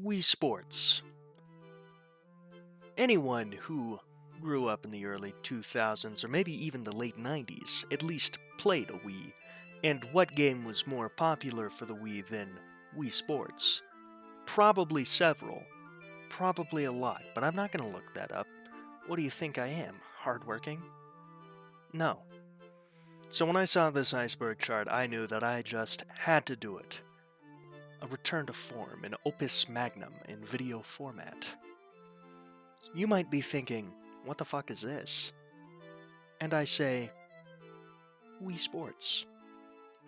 Wii Sports. Anyone who grew up in the early 2000s, or maybe even the late 90s, at least played a Wii. And what game was more popular for the Wii than Wii Sports? Probably several. Probably a lot, but I'm not going to look that up. What do you think I am? Hardworking? No. So when I saw this iceberg chart, I knew that I just had to do it. A return to form, an opus magnum in video format. You might be thinking, what the fuck is this? And I say, Wii Sports.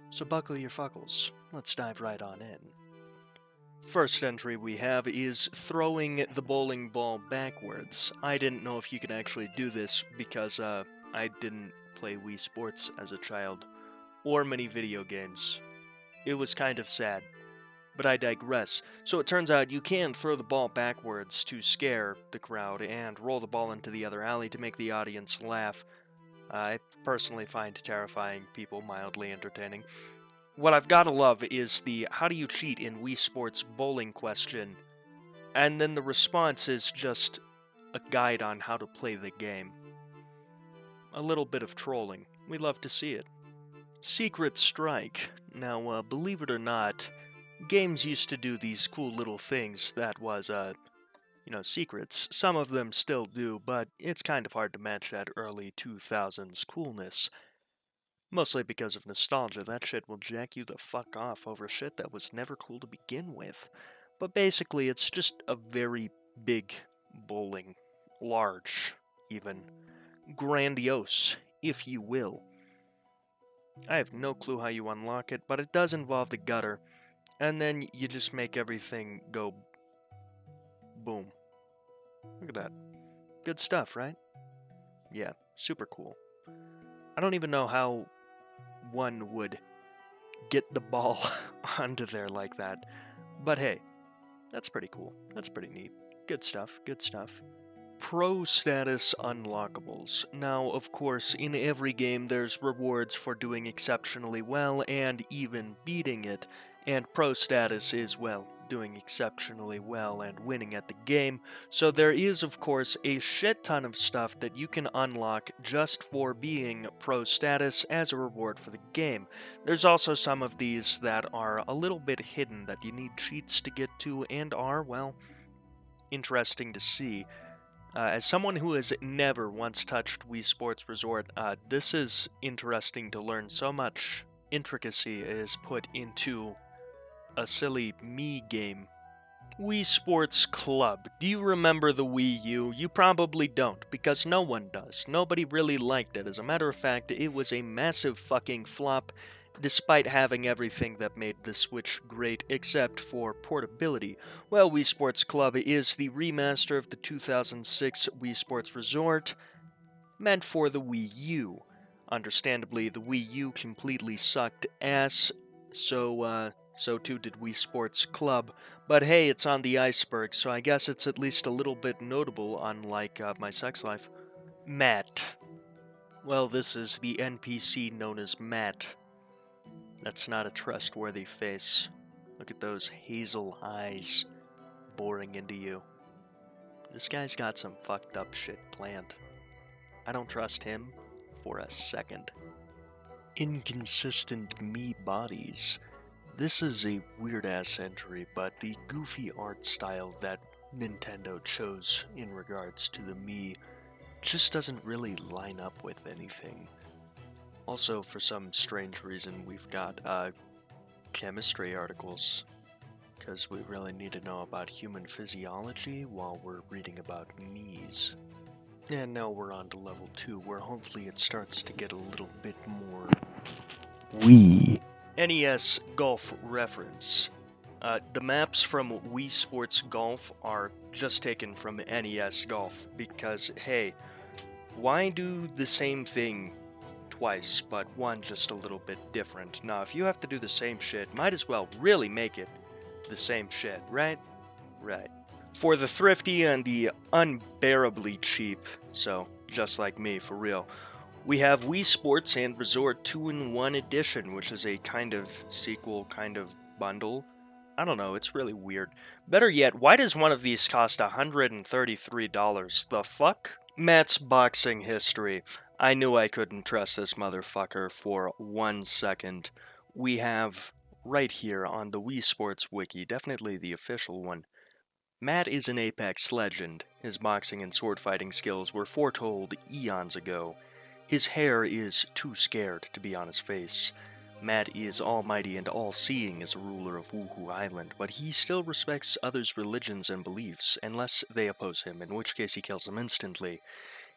So buckle your fuckles, let's dive right on in. First entry we have is throwing the bowling ball backwards. I didn't know if you could actually do this because I didn't play Wii Sports as a child, or many video games. It was kind of sad. But I digress. So it turns out you can throw the ball backwards to scare the crowd and roll the ball into the other alley to make the audience laugh. I personally find terrifying people mildly entertaining. What I've gotta love is the how do you cheat in Wii Sports bowling question, and then the response is just a guide on how to play the game. A little bit of trolling. We love to see it. Secret Strike. Now, believe it or not, games used to do these cool little things that was, secrets. Some of them still do, but it's kind of hard to match that early 2000s coolness. Mostly because of nostalgia. That shit will jack you the fuck off over shit that was never cool to begin with. But basically, it's just a very big bowling. Large, even. Grandiose, if you will. I have no clue how you unlock it, but it does involve the gutter. And then you just make everything go boom. Look at that. Good stuff, right? Yeah, super cool. I don't even know how one would get the ball onto there like that. But hey, that's pretty cool. That's pretty neat. Good stuff, good stuff. Pro Status Unlockables. Now, of course, in every game there's rewards for doing exceptionally well and even beating it. And Pro Status is, well, doing exceptionally well and winning at the game. So there is, of course, a shit ton of stuff that you can unlock just for being Pro Status as a reward for the game. There's also some of these that are a little bit hidden that you need cheats to get to and are, well, interesting to see. As someone who has never once touched Wii Sports Resort, this is interesting to learn. So much intricacy is put into a silly Mii game. Wii Sports Club. Do you remember the Wii U? You probably don't, because no one does. Nobody really liked it. As a matter of fact, it was a massive fucking flop, despite having everything that made the Switch great, except for portability. Well, Wii Sports Club is the remaster of the 2006 Wii Sports Resort, meant for the Wii U. Understandably, the Wii U completely sucked ass, so too did Wii Sports Club. But hey, it's on the iceberg, so I guess it's at least a little bit notable, unlike my sex life. Matt. Well, this is the NPC known as Matt. That's not a trustworthy face. Look at those hazel eyes boring into you. This guy's got some fucked up shit planned. I don't trust him for a second. Inconsistent Mii bodies. This is a weird-ass entry, but the goofy art style that Nintendo chose in regards to the Mii just doesn't really line up with anything. Also, for some strange reason, we've got chemistry articles, because we really need to know about human physiology while we're reading about Miis. And now we're on to level 2, where hopefully it starts to get a little bit more Wii. NES Golf reference. The maps from Wii Sports Golf are just taken from NES Golf, because, hey, why do the same thing twice, but one just a little bit different? Now, if you have to do the same shit, might as well really make it the same shit, right? Right. For the thrifty and the unbearably cheap, so just like me, for real, we have Wii Sports and Resort 2-in-1 Edition, which is a kind of sequel, kind of bundle. I don't know, it's really weird. Better yet, why does one of these cost $133? The fuck? Matt's boxing history. I knew I couldn't trust this motherfucker for 1 second. We have right here on the Wii Sports Wiki, definitely the official one. Matt is an Apex legend. His boxing and sword fighting skills were foretold eons ago. His hair is too scared to be on his face. Matt is almighty and all-seeing as a ruler of Wuhu Island, but he still respects others' religions and beliefs, unless they oppose him, in which case he kills them instantly.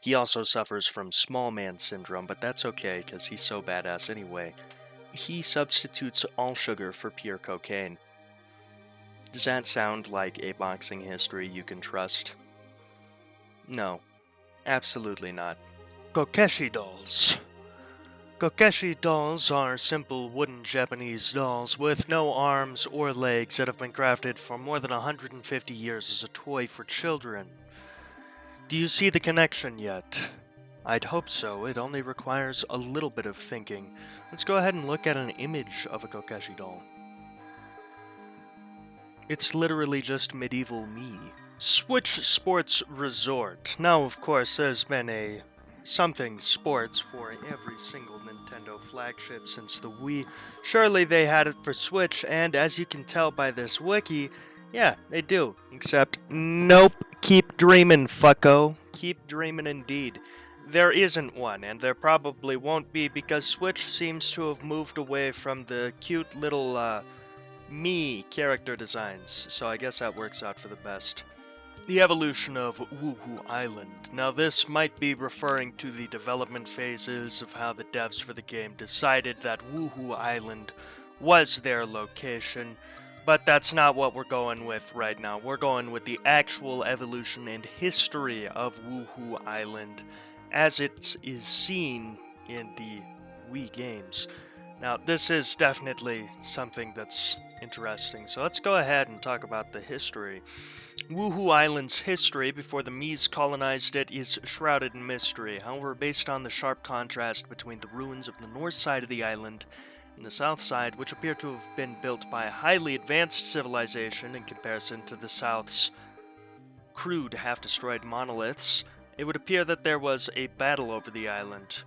He also suffers from small man syndrome, but that's okay, because he's so badass anyway. He substitutes all sugar for pure cocaine. Does that sound like a boxing history you can trust? No, absolutely not. Kokeshi dolls. Kokeshi dolls are simple wooden Japanese dolls with no arms or legs that have been crafted for more than 150 years as a toy for children. Do you see the connection yet? I'd hope so. It only requires a little bit of thinking. Let's go ahead and look at an image of a Kokeshi doll. It's literally just medieval me. Switch Sports Resort. Now, of course, there's been a something sports for every single Nintendo flagship since the Wii. Surely they had it for Switch, and as you can tell by this wiki, yeah, they do. Except, nope. Keep dreamin', fucko. Keep dreamin' indeed. There isn't one, and there probably won't be, because Switch seems to have moved away from the cute little, me character designs, so I guess that works out for the best. The evolution of Wuhu Island. Now this might be referring to the development phases of how the devs for the game decided that Wuhu Island was their location, but that's not what we're going with right now. We're going with the actual evolution and history of Wuhu Island as it is seen in the Wii games. Now this is definitely something that's interesting, so let's go ahead and talk about the history. Wuhu Island's history before the Mies colonized it is shrouded in mystery. However, based on the sharp contrast between the ruins of the north side of the island and the south side, which appear to have been built by a highly advanced civilization in comparison to the south's crude, half-destroyed monoliths, it would appear that there was a battle over the island.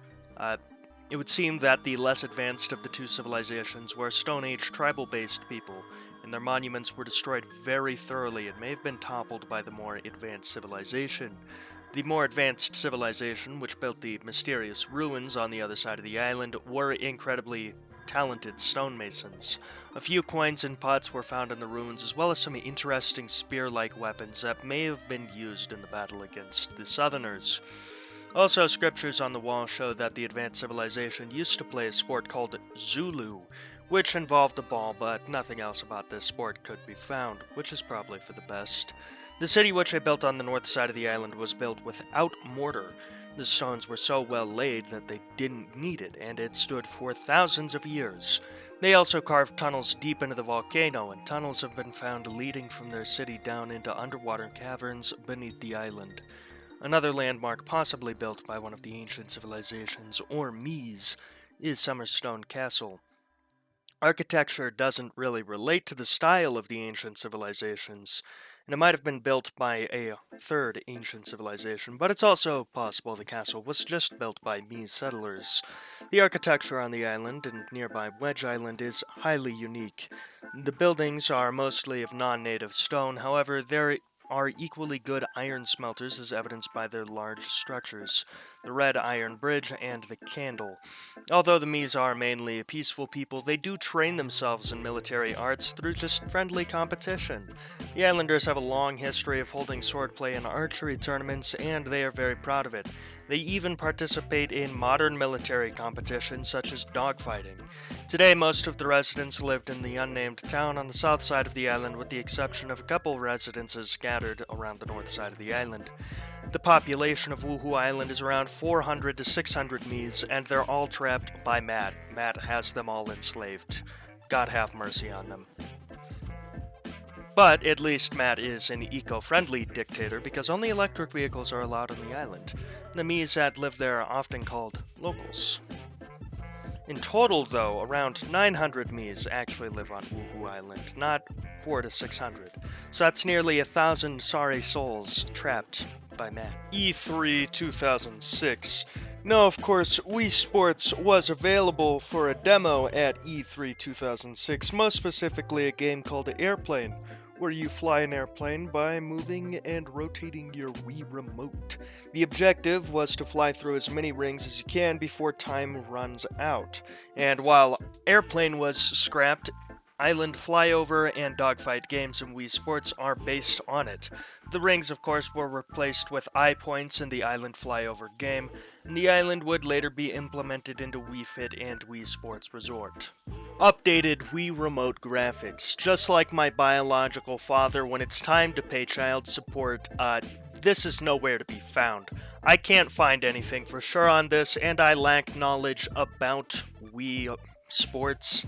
It would seem that the less advanced of the two civilizations were Stone Age tribal-based people, and their monuments were destroyed very thoroughly and may have been toppled by the more advanced civilization. The more advanced civilization, which built the mysterious ruins on the other side of the island, were incredibly talented stonemasons. A few coins and pots were found in the ruins, as well as some interesting spear-like weapons that may have been used in the battle against the Southerners. Also, scriptures on the wall show that the advanced civilization used to play a sport called Zulu, which involved a ball, but nothing else about this sport could be found, which is probably for the best. The city which they built on the north side of the island was built without mortar. The stones were so well laid that they didn't need it, and it stood for thousands of years. They also carved tunnels deep into the volcano, and tunnels have been found leading from their city down into underwater caverns beneath the island. Another landmark possibly built by one of the ancient civilizations, or Mies, is Summerstone Castle. Architecture doesn't really relate to the style of the ancient civilizations, and it might have been built by a third ancient civilization, but it's also possible the castle was just built by Mies settlers. The architecture on the island and nearby Wedge Island is highly unique. The buildings are mostly of non-native stone, however, there are equally good iron smelters as evidenced by their large structures, the Red Iron Bridge and the Candle. Although the Mies are mainly a peaceful people, they do train themselves in military arts through just friendly competition. The Islanders have a long history of holding swordplay and archery tournaments, and they are very proud of it. They even participate in modern military competitions such as dogfighting. Today, most of the residents lived in the unnamed town on the south side of the island, with the exception of a couple residences scattered around the north side of the island. The population of Wuhu Island is around 400 to 600 Mies, and they're all trapped by Matt. Matt has them all enslaved. God have mercy on them. But at least Matt is an eco-friendly dictator because only electric vehicles are allowed on the island. The Mies that live there are often called locals. In total, though, around 900 Miis actually live on Wuhu Island, not 400 to 600. So that's nearly 1,000 sorry souls trapped by man. E3 2006. Now, of course, Wii Sports was available for a demo at E3 2006, most specifically a game called Airplane, where you fly an airplane by moving and rotating your Wii remote. The objective was to fly through as many rings as you can before time runs out. And while Airplane was scrapped, Island Flyover and Dogfight games in Wii Sports are based on it. The rings, of course, were replaced with eye points in the Island Flyover game, and the island would later be implemented into Wii Fit and Wii Sports Resort. Updated Wii Remote graphics. Just like my biological father, when it's time to pay child support, this is nowhere to be found. I can't find anything for sure on this, and I lack knowledge about Wii Sports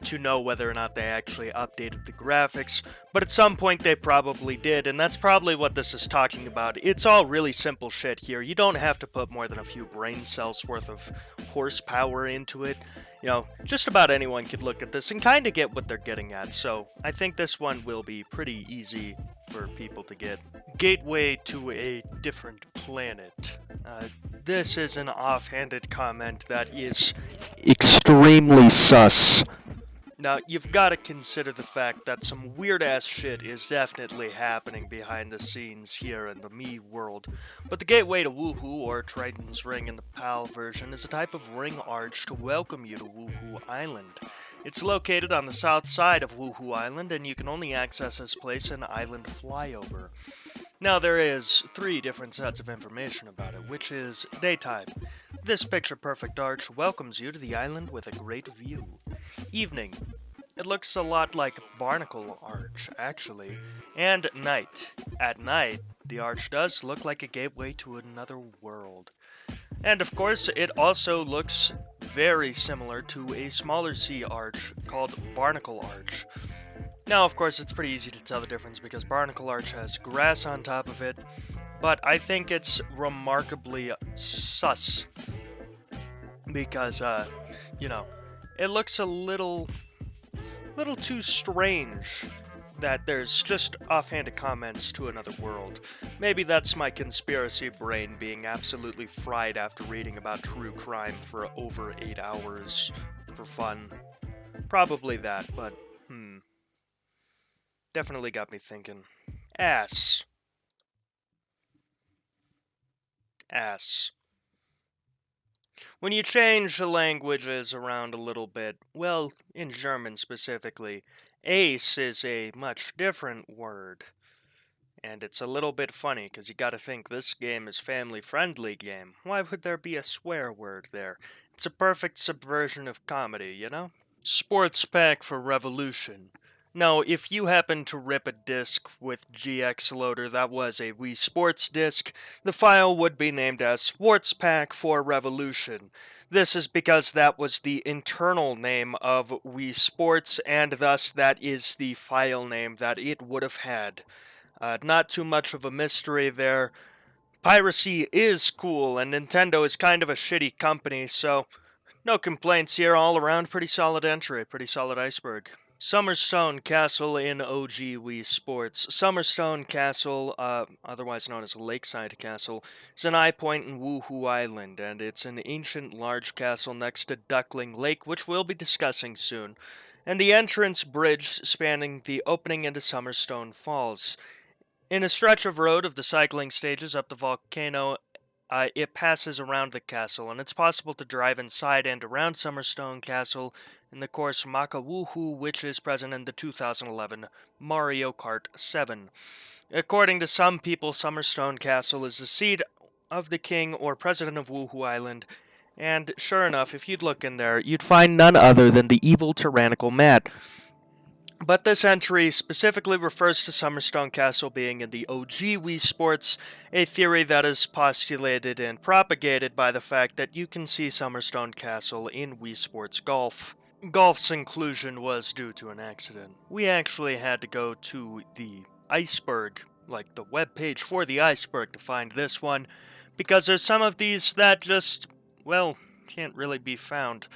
to know whether or not they actually updated the graphics, but at some point they probably did, and that's probably what this is talking about. It's all really simple shit here. You don't have to put more than a few brain cells worth of horsepower into it. You know, just about anyone could look at this and kind of get what they're getting at, so I think this one will be pretty easy for people to get. Gateway to a different planet. This is an offhanded comment that is extremely sus. Now, you've got to consider the fact that some weird-ass shit is definitely happening behind the scenes here in the Mii world, but the gateway to Wuhu, or Triton's Ring in the PAL version, is a type of ring arch to welcome you to Wuhu Island. It's located on the south side of Wuhu Island, and you can only access this place in Island Flyover. Now, there is 3 different sets of information about it, which is daytime. This picture-perfect arch welcomes you to the island with a great view. Evening. It looks a lot like Barnacle Arch, actually. And night. At night, the arch does look like a gateway to another world. And of course, it also looks very similar to a smaller sea arch called Barnacle Arch. Now, of course, it's pretty easy to tell the difference because Barnacle Arch has grass on top of it, but I think it's remarkably sus because, you know, it looks a little too strange that there's just offhanded comments to another world. Maybe that's my conspiracy brain being absolutely fried after reading about true crime for over 8 hours for fun. Probably that, but, definitely got me thinking. Ass. When you change the languages around a little bit, well, in German specifically, ace is a much different word. And it's a little bit funny, because you gotta think this game is family-friendly game. Why would there be a swear word there? It's a perfect subversion of comedy, you know? Sports pack for Revolution. Now, if you happen to rip a disc with GX Loader that was a Wii Sports disc, the file would be named as Sports Pack for Revolution. This is because that was the internal name of Wii Sports, and thus that is the file name that it would have had. Not too much of a mystery there. Piracy is cool, and Nintendo is kind of a shitty company, so no complaints here all around. Pretty solid entry, pretty solid iceberg. Summerstone Castle in OG Wii Sports. Summerstone Castle, otherwise known as Lakeside Castle, is an eye point in Wuhu Island, and it's an ancient large castle next to Duckling Lake, which we'll be discussing soon, and the entrance bridge spanning the opening into Summerstone Falls. In a stretch of road of the cycling stages up the volcano, it passes around the castle, and it's possible to drive inside and around Summerstone Castle in the course Maka Wuhu, which is present in the 2011 Mario Kart 7. According to some people, Summerstone Castle is the seat of the king or president of Wuhu Island, and sure enough, if you'd look in there, you'd find none other than the evil tyrannical Matt. But this entry specifically refers to Summerstone Castle being in the OG Wii Sports, a theory that is postulated and propagated by the fact that you can see Summerstone Castle in Wii Sports Golf. Golf's inclusion was due to an accident. We actually had to go to the iceberg, like the webpage for the iceberg, to find this one, because there's some of these that just, well, can't really be found.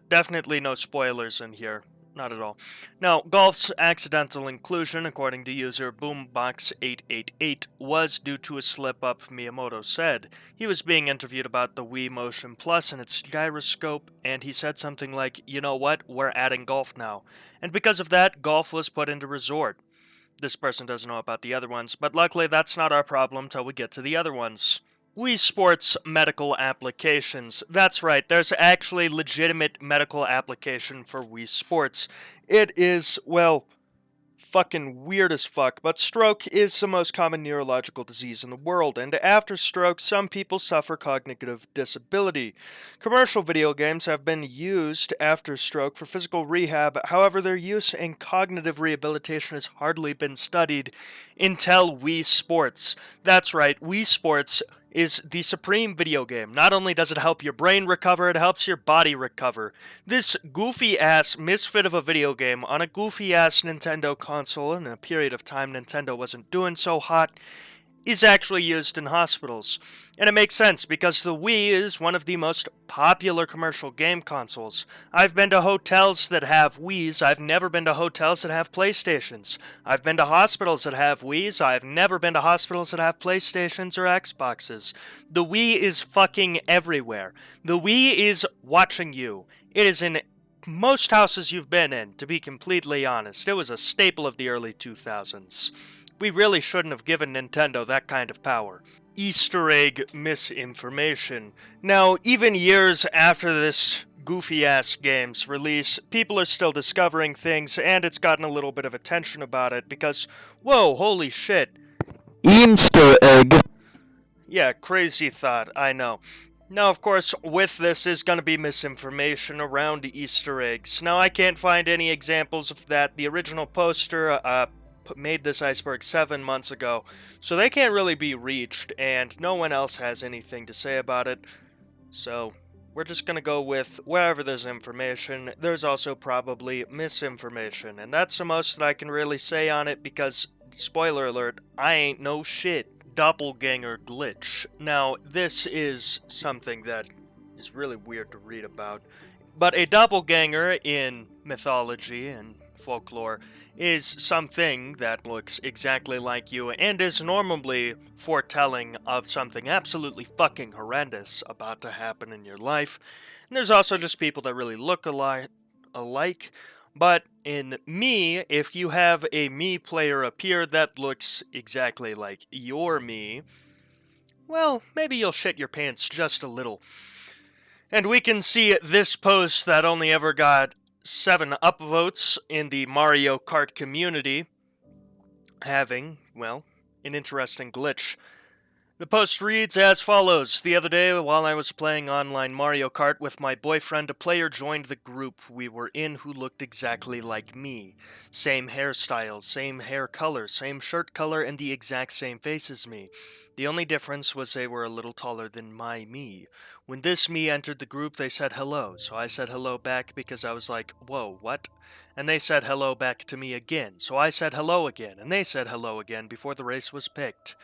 Definitely no spoilers in here. Not at all. Now, golf's accidental inclusion, according to user Boombox888, was due to a slip-up, Miyamoto said. He was being interviewed about the Wii Motion Plus and its gyroscope, and he said something like, "You know what, we're adding golf now." And because of that, golf was put into resort. This person doesn't know about the other ones, but luckily that's not our problem till we get to the other ones. Wii Sports medical applications. That's right, there's actually legitimate medical application for Wii Sports. It is, well, fucking weird as fuck, but stroke is the most common neurological disease in the world, and after stroke, some people suffer cognitive disability. Commercial video games have been used after stroke for physical rehab, however, their use in cognitive rehabilitation has hardly been studied until Wii Sports. That's right, Wii Sports is the supreme video game. Not only does it help your brain recover, it helps your body recover. This goofy-ass misfit of a video game on a goofy-ass Nintendo console in a period of time Nintendo wasn't doing so hot is actually used in hospitals. And it makes sense because the Wii is one of the most popular commercial game consoles. I've been to hotels that have Wiis. I've never been to hotels that have PlayStations. I've been to hospitals that have Wiis. I've never been to hospitals that have PlayStations or Xboxes. The Wii is fucking everywhere. The Wii is watching you. It is in most houses you've been in, to be completely honest. It was a staple of the early 2000s. We really shouldn't have given Nintendo that kind of power. Easter egg misinformation. Now, even years after this goofy-ass game's release, people are still discovering things, and it's gotten a little bit of attention about it, because, whoa, holy shit. Easter egg. Yeah, crazy thought, I know. Now, of course, with this is going to be misinformation around Easter eggs. Now, I can't find any examples of that. The original poster, made this iceberg 7 months ago, so they can't really be reached, and no one else has anything to say about it. So, we're just gonna go with wherever there's information, there's also probably misinformation, and that's the most that I can really say on it because, spoiler alert, I ain't no shit. Doppelganger glitch. Now, this is something that is really weird to read about, but a doppelganger in mythology and folklore is something that looks exactly like you and is normally foretelling of something absolutely fucking horrendous about to happen in your life. And there's also just people that really look alike. But in me, if you have a me player appear that looks exactly like your me, well, maybe you'll shit your pants just a little. And we can see this post that only ever got 7 upvotes in the Mario Kart community having, well, an interesting glitch. The post reads as follows. The other day, while I was playing online Mario Kart with my boyfriend, a player joined the group we were in who looked exactly like me. Same hairstyle, same hair color, same shirt color, and the exact same face as me. The only difference was they were a little taller than my me. When this me entered the group, they said hello, so I said hello back because I was like, whoa, what? And they said hello back to me again, so I said hello again, and they said hello again before the race was picked.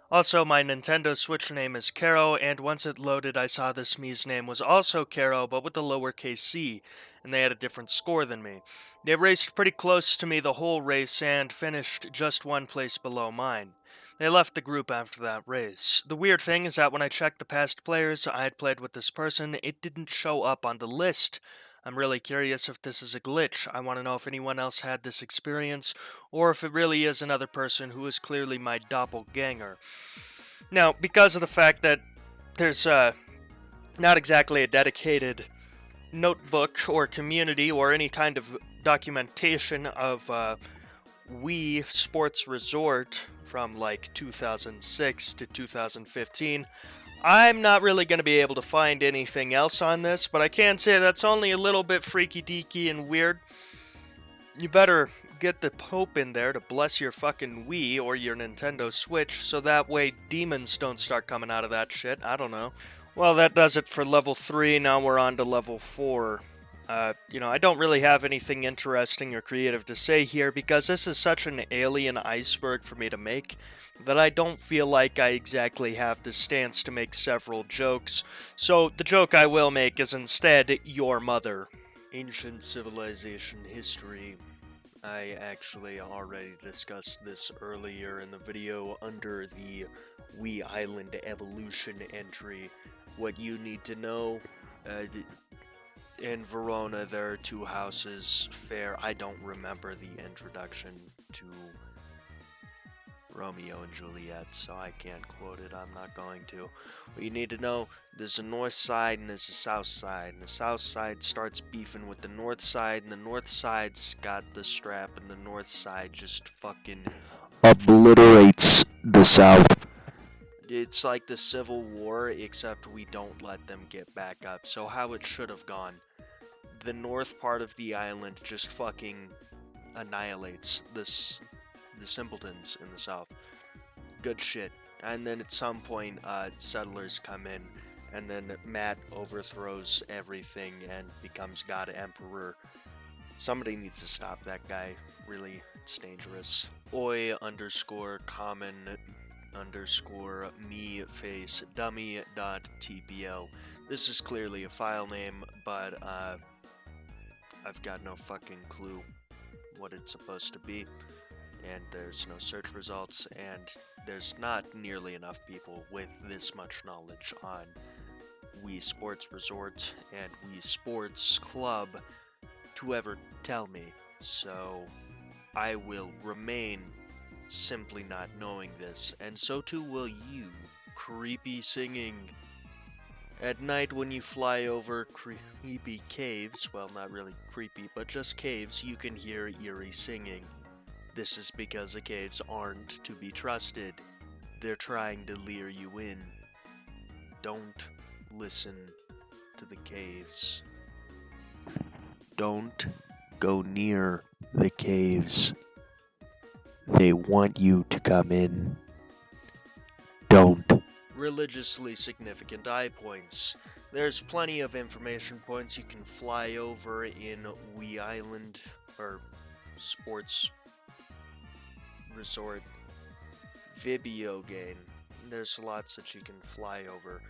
Also, my Nintendo Switch name is Caro, and once it loaded I saw this me's name was also Caro, but with a lowercase c, and they had a different score than me. They raced pretty close to me the whole race and finished just 1 place below mine. They left the group after that race. The weird thing is that when I checked the past players I had played with this person, it didn't show up on the list. I'm really curious if this is a glitch. I want to know if anyone else had this experience, or if it really is another person who is clearly my doppelganger. Now, because of the fact that there's not exactly a dedicated notebook or community or any kind of documentation of Wii Sports Resort from like 2006 to 2015, I'm not really going to be able to find anything else on this, but I can say that's only a little bit freaky-deaky and weird. You better get the Pope in there to bless your fucking Wii or your Nintendo Switch, so that way demons don't start coming out of that shit. I don't know. Well, that does it for level 3. Now we're on to level 4. I don't really have anything interesting or creative to say here because this is such an alien iceberg for me to make that I don't feel like I exactly have the stance to make several jokes. So the joke I will make is instead your mother. Ancient civilization history. I actually already discussed this earlier in the video under the Wee Island Evolution entry. What you need to know, in Verona there are two houses fair. I don't remember the introduction to Romeo and Juliet, so I can't quote it. I'm not going to. What you need to know, there's a north side and there's a south side. And the south side starts beefing with the north side, and the north side's got the strap, and the north side just fucking Obliterates the South. It's like the Civil War, except we don't let them get back up. So how it should have gone. The north part of the island just fucking annihilates the simpletons in the south. Good shit. And then at some point, settlers come in, and then Matt overthrows everything and becomes God Emperor. Somebody needs to stop that guy. Really, it's dangerous. Oi underscore common underscore me face dummy dot tpl. This is clearly a file name, but I've got no fucking clue what it's supposed to be, and there's no search results, and there's not nearly enough people with this much knowledge on Wii Sports Resort and Wii Sports Club to ever tell me, so I will remain simply not knowing this, and so too will you. Creepy singing. At night when you fly over creepy caves, well, not really creepy, but just caves, you can hear eerie singing. This is because the caves aren't to be trusted. They're trying to lure you in. Don't listen to the caves. Don't go near the caves. They want you to come in. Don't. Religiously significant eye points. There's plenty of information points you can fly over in Wii Island, or Sports Resort video game. There's lots that you can fly over,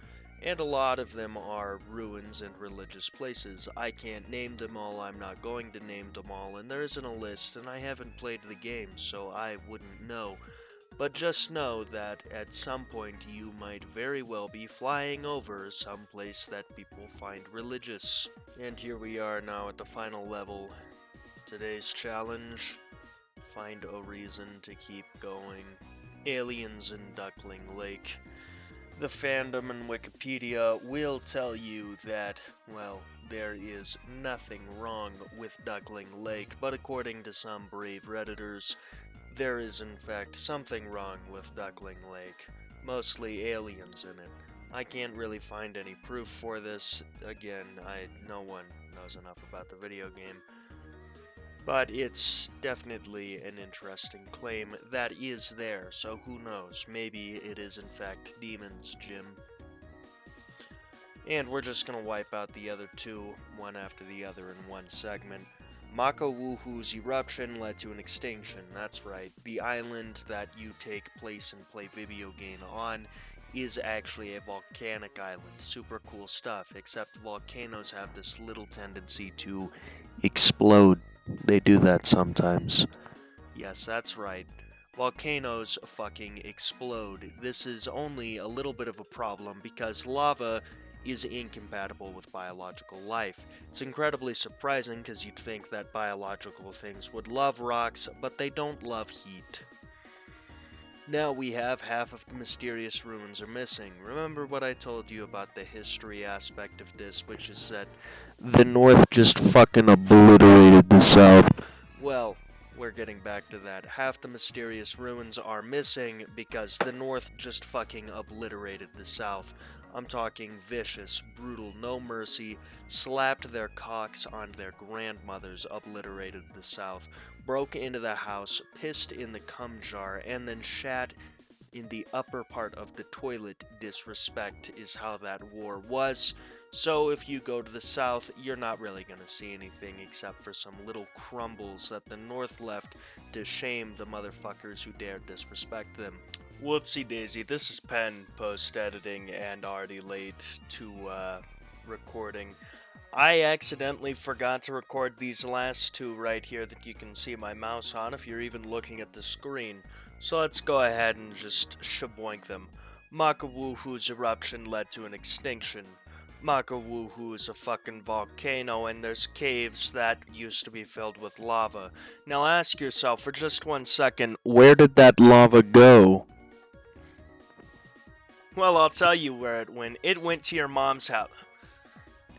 and a lot of them are ruins and religious places. I can't name them all, I'm not going to name them all, and there isn't a list, and I haven't played the game, so I wouldn't know. But just know that at some point you might very well be flying over some place that people find religious. And here we are now at the final level. Today's challenge: find a reason to keep going. Aliens in Duckling Lake. The fandom and Wikipedia will tell you that, well, there is nothing wrong with Duckling Lake, but according to some brave Redditors, there is in fact something wrong with Duckling Lake. Mostly aliens in it. I can't really find any proof for this. Again, no one knows enough about the video game. But it's definitely an interesting claim that is there, so who knows, maybe it is in fact demons, Jim. And we're just gonna wipe out the other two, one after the other in one segment. Mako Wuhu's eruption led to an extinction, that's right. The island that you take place and play video game on is actually a volcanic island. Super cool stuff, except volcanoes have this little tendency to explode. They do that sometimes. Yes, that's right. Volcanoes fucking explode. This is only a little bit of a problem because lava is incompatible with biological life. It's incredibly surprising because you'd think that biological things would love rocks, but they don't love heat. Now we have half of the mysterious ruins are missing. Remember what I told you about the history aspect of this, which is that The North just fucking obliterated the South. well, we're getting back to that. Half the mysterious ruins are missing because the North just fucking obliterated the South. I'm talking vicious, brutal, no mercy, slapped their cocks on their grandmothers, obliterated the South, broke into the house, pissed in the cum jar, and then shat in the upper part of the toilet disrespect is how that war was. So if you go to the south, you're not really going to see anything except for some little crumbles that the north left to shame the motherfuckers who dared disrespect them. Whoopsie daisy, this is Penn post-editing and already late to recording. I accidentally forgot to record these last two right here that you can see my mouse on if you're even looking at the screen. So let's go ahead and just shaboink them. Wuhu's eruption led to an extinction. Wuhu is a fucking volcano, and there's caves that used to be filled with lava. Now ask yourself for just 1 second, Where did that lava go? well, I'll tell you where it went. It went to your mom's house.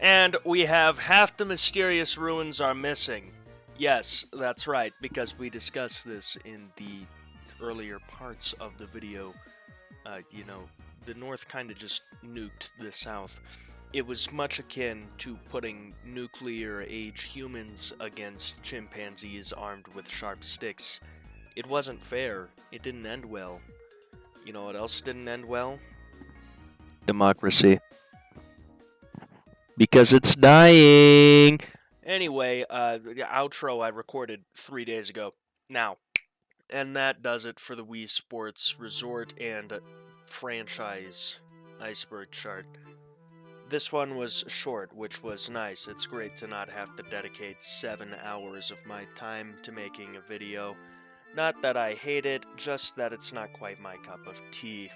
And we have half the mysterious ruins are missing. Yes, that's right, because we discussed this in the earlier parts of the video. The North kind of just nuked the South. It was much akin to putting nuclear-age humans against chimpanzees armed with sharp sticks. It wasn't fair. It didn't end well. You know what else didn't end well? Democracy. Because it's dying. Anyway, the outro I recorded 3 days ago. Now, and that does it for the Wii Sports Resort and franchise iceberg chart. This one was short, which was nice. It's great to not have to dedicate 7 hours of my time to making a video. Not that I hate it, just that it's not quite my cup of tea.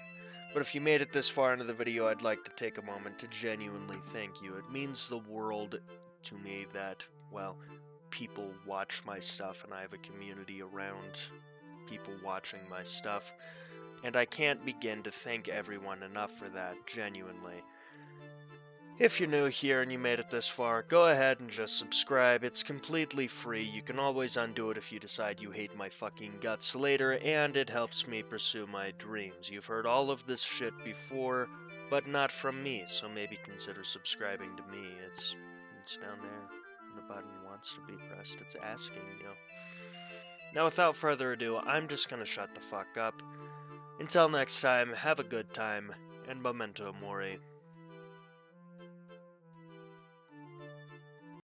But if you made it this far into the video, I'd like to take a moment to genuinely thank you. It means the world to me that, well, people watch my stuff and I have a community around people watching my stuff. And I can't begin to thank everyone enough for that, genuinely. If you're new here and you made it this far, go ahead and just subscribe. It's completely free. You can always undo it if you decide you hate my fucking guts later, and it helps me pursue my dreams. You've heard all of this shit before, but not from me, so maybe consider subscribing to me. It's down there. The button wants to be pressed. It's asking, you know. Now, without further ado, I'm just gonna shut the fuck up. Until next time, have a good time, and memento mori.